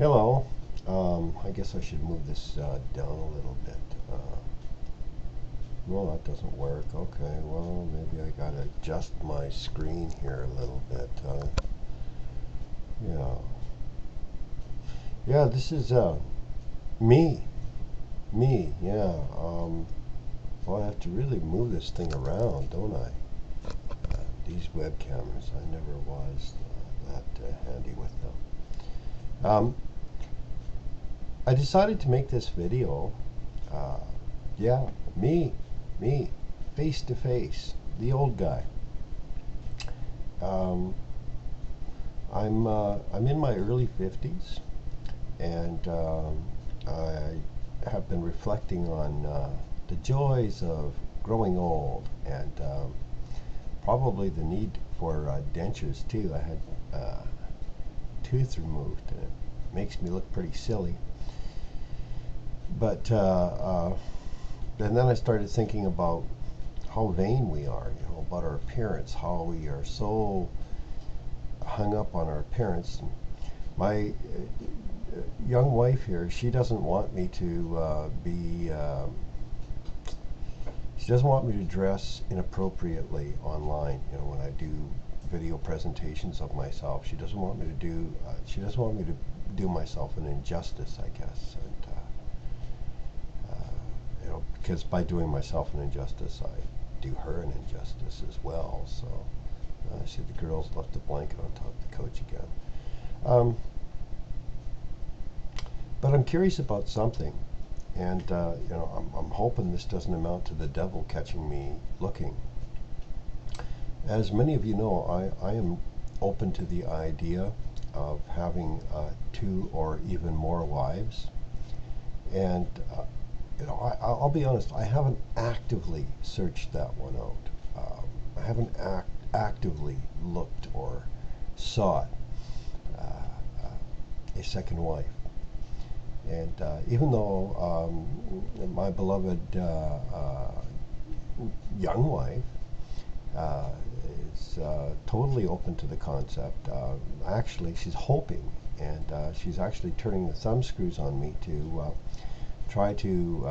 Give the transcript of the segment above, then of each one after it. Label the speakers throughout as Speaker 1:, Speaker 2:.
Speaker 1: Hello. I guess I should move this down a little bit. No, that doesn't work. Okay, well, maybe I gotta adjust my screen here a little bit. Yeah. Yeah, this is me. Me, yeah. Well, I have to really move this thing around, don't I? These web cameras, I never was that handy with them. I decided to make this video. Uh, yeah, me, face to face, the old guy. Um, I'm in my early 50s, and I have been reflecting on the joys of growing old, and probably the need for dentures too. I had tooth removed, and it makes me look pretty silly. But and then I started thinking about how vain we are, about our appearance, how we are so hung up on our appearance. And my young wife here, she doesn't want me to she doesn't want me to dress inappropriately online. When I do video presentations of myself, she doesn't want me to do. She doesn't want me to do myself an injustice, I guess. And because by doing myself an injustice, I do her an injustice as well. So I see the girls left the blanket on top of the couch again. But I'm curious about something, and I'm hoping this doesn't amount to the devil catching me looking. As many of you know, I am open to the idea of having two or even more wives, and I'll be honest, I haven't actively searched that one out. I haven't actively looked or sought a second wife. And even though my beloved young wife is totally open to the concept, actually she's hoping, and she's actually turning the thumb screws on me to try to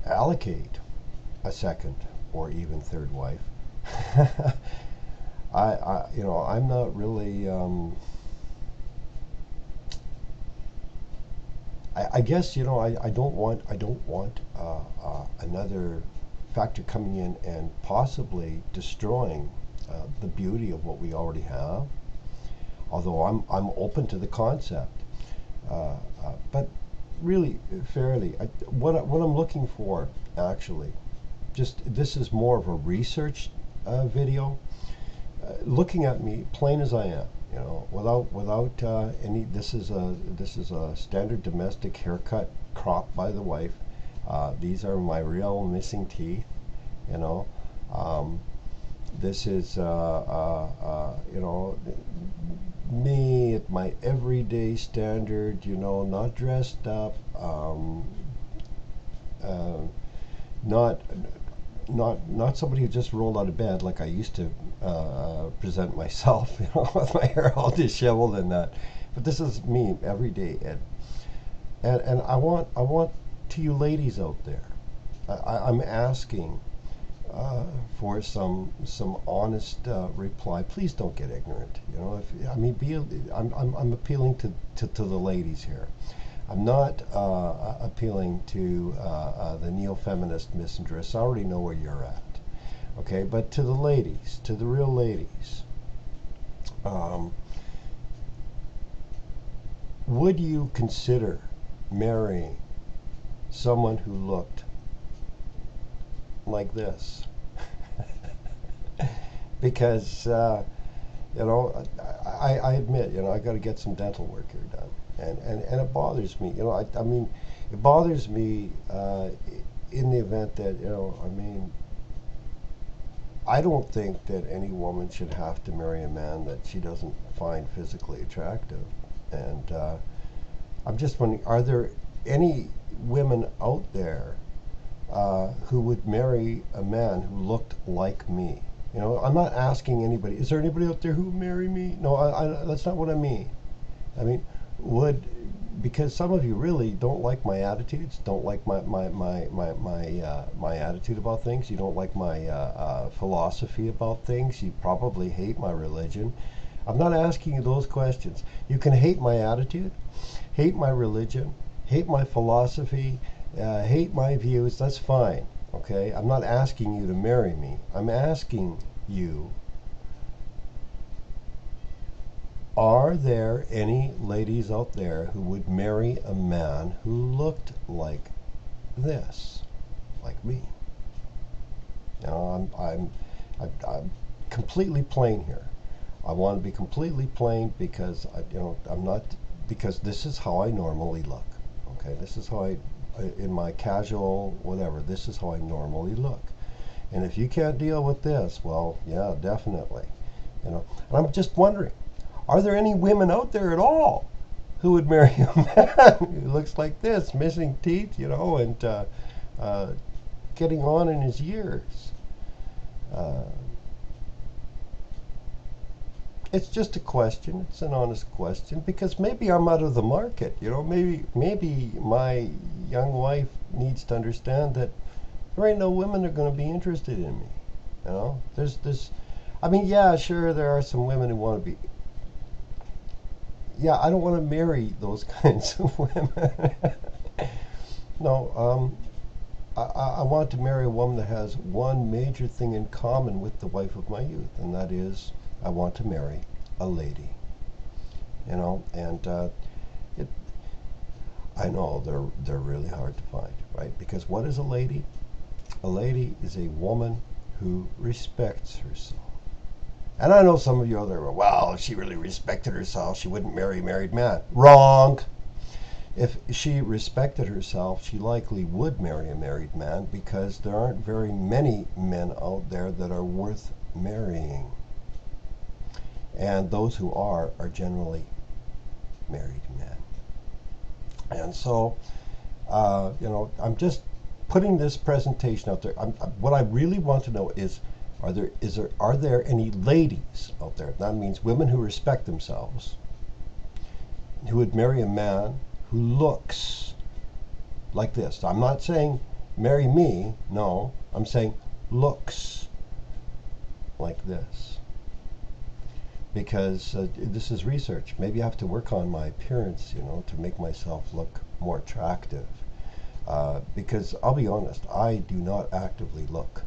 Speaker 1: allocate a second or even third wife. I'm not really. I guess I don't want another factor coming in and possibly destroying the beauty of what we already have. Although I'm open to the concept, but really fairly, what I'm looking for actually, just this is more of a research video, looking at me plain as I am, without any. This is a standard domestic haircut, cropped by the wife. These are my real missing teeth, you know. This is me at my everyday standard, not dressed up, not not somebody who just rolled out of bed like I used to present myself, with my hair all disheveled and that. But this is me every day, Ed. And I want to you ladies out there, I'm asking for some honest reply. Please don't get ignorant. I'm appealing to the ladies here. I'm not appealing to the neo-feminist misandrists. I already know where you're at. Okay, but to the ladies, to the real ladies, would you consider marrying someone who looked like this? Because I admit, I got to get some dental work here done, and it bothers me. I mean, it bothers me in the event that I don't think that any woman should have to marry a man that she doesn't find physically attractive. And I'm just wondering, are there any women out there who would marry a man who looked like me? I'm not asking anybody. Is there anybody out there who would marry me? No, that's not what I mean. I mean, would, because some of you really don't like my attitudes, don't like my attitude about things. You don't like my philosophy about things. You probably hate my religion. I'm not asking you those questions. You can hate my attitude, hate my religion, hate my philosophy, hate my views. That's fine. Okay? I'm not asking you to marry me. I'm asking you, are there any ladies out there who would marry a man who looked like this, like me? You know, I'm completely plain here. I want to be completely plain because I'm not, because this is how I normally look. Okay, this is how in my casual whatever. This is how I normally look. And if you can't deal with this, well, yeah, definitely. And I'm just wondering, are there any women out there at all who would marry a man who looks like this, missing teeth, and getting on in his years? It's just a question. It's an honest question, because maybe I'm out of the market. Maybe my young wife needs to understand that there ain't no women that are going to be interested in me. I mean, yeah, sure, there are some women who want to be. Yeah, I don't want to marry those kinds of women. No, I want to marry a woman that has one major thing in common with the wife of my youth, and that is I want to marry a lady. And I know they're really hard to find, right? Because what is a lady? A lady is a woman who respects herself. And I know some of you out there, well, if she really respected herself, she wouldn't marry a married man. Wrong. If she respected herself, she likely would marry a married man, because there aren't very many men out there that are worth marrying. And those who are generally married men. And so, I'm just putting this presentation out there. What I really want to know is, are there any ladies out there? That means women who respect themselves, who would marry a man who looks like this. I'm not saying marry me. No, I'm saying looks like this. Because this is research. Maybe I have to work on my appearance, to make myself look more attractive. Because I'll be honest, I do not actively look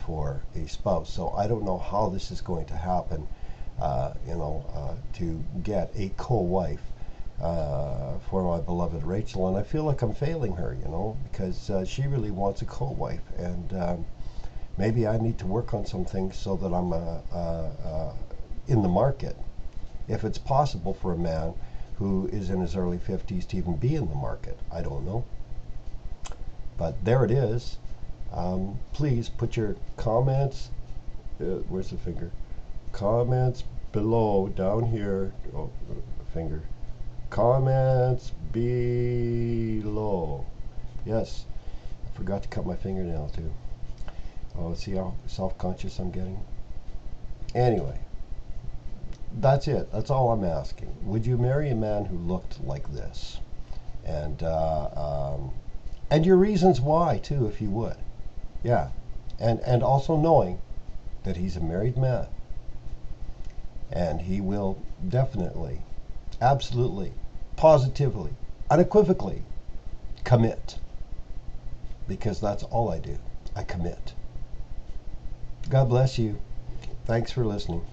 Speaker 1: for a spouse. So I don't know how this is going to happen, to get a co-wife for my beloved Rachel. And I feel like I'm failing her, because she really wants a co-wife. And maybe I need to work on some things so that I'm in the market, if it's possible for a man who is in his early 50s to even be in the market. I don't know. But there it is. Please put your comments, where's the finger? Comments below, down here, finger. Comments below. Yes, I forgot to cut my fingernail too. Oh, see how self-conscious I'm getting? Anyway. That's it. That's all I'm asking. Would you marry a man who looked like this? And your reasons why, too, if you would. Yeah. And also knowing that he's a married man. And he will definitely, absolutely, positively, unequivocally commit. Because that's all I do. I commit. God bless you. Thanks for listening.